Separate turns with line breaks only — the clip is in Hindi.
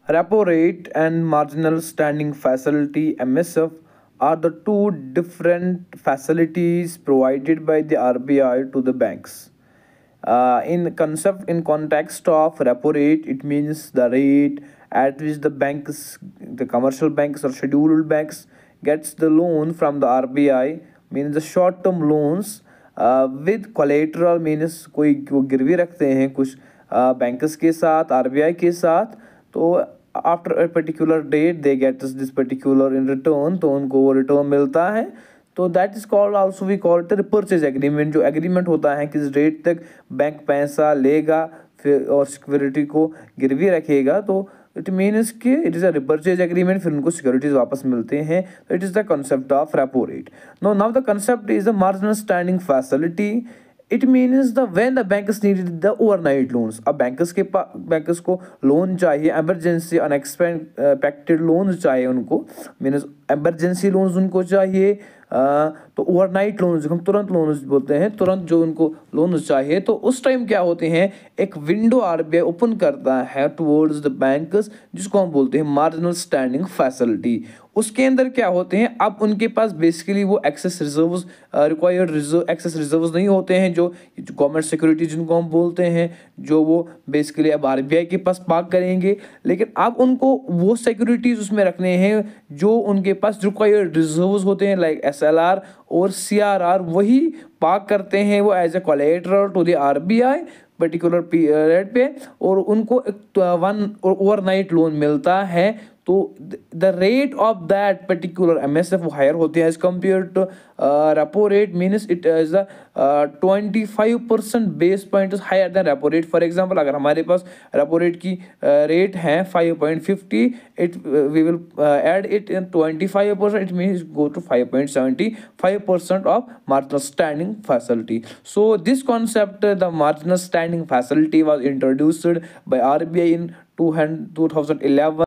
Repo rate and marginal standing facility (MSF) are the two different facilities provided by the RBI to the banks. In context of repo rate, it means the rate at which the commercial banks or scheduled banks gets the loan from the RBI, means the short term loans with collateral, means कोई वो गिरवी रखते हैं कुछ बैंकर्स के साथ, आरबीआई के साथ, तो after a particular date they get this particular in return, तो उनको वो रिटर्न मिलता है। तो that is called, also we called the repurchase agreement. जो एग्रीमेंट होता है किस रेट तक बैंक पैसा लेगा फिर और सिक्योरिटी को गिरवी रखेगा, तो इट मीन्स कि it is a repurchase agreement, फिर उनको सिक्योरिटीज वापस मिलते हैं। तो it is the concept of repo rate. Now the concept is the marginal standing facility. It means the when the banks needed the overnight loans. अब बैंकर्स को लोन चाहिए, एमरजेंसी अनएक्सपेक्टेड लोन चाहिए उनको, मीन्स एमरजेंसी लोन्स उनको चाहिए। तो ओवरनाइट लोन्स, हम तुरंत लोन्स बोलते हैं, तुरंत जो उनको लोन्स चाहिए, तो उस टाइम क्या होते हैं, एक विंडो आरबीआई ओपन करता है टुवर्ड्स द बैंकर्स, जिसको हम बोलते हैं मार्जिनल स्टैंडिंग फैसिलिटी। उसके अंदर क्या होते हैं, अब उनके पास बेसिकली वो excess reserves, required reserve excess reserves नहीं होते हैं, जो गवर्नमेंट सिक्योरिटी जिनको हम बोलते हैं, जो वो बेसिकली अब आरबीआई के पास पार्क करेंगे। लेकिन अब उनको वो सिक्योरिटीज उसमें रखने हैं जो उनके पास रिक्वायर्ड रिजर्व्स होते हैं, लाइक एसएलआर और सीआरआर, वही पार्क करते हैं वो as a collateral to the RBI particular period पे, और उनको वन ओवरनाइट लोन मिलता है। तो the rate of that particular MSF higher होते हैं as compare to repo rate, means it is the 25% base point higher than repo rate. For example, अगर हमारे पास रेपो रेट की रेट है 5.50, it we will add it in 25%, it means go to 5.75% of marginal standing facility. So this concept, the marginal standing facility, was introduced by RBI in 2011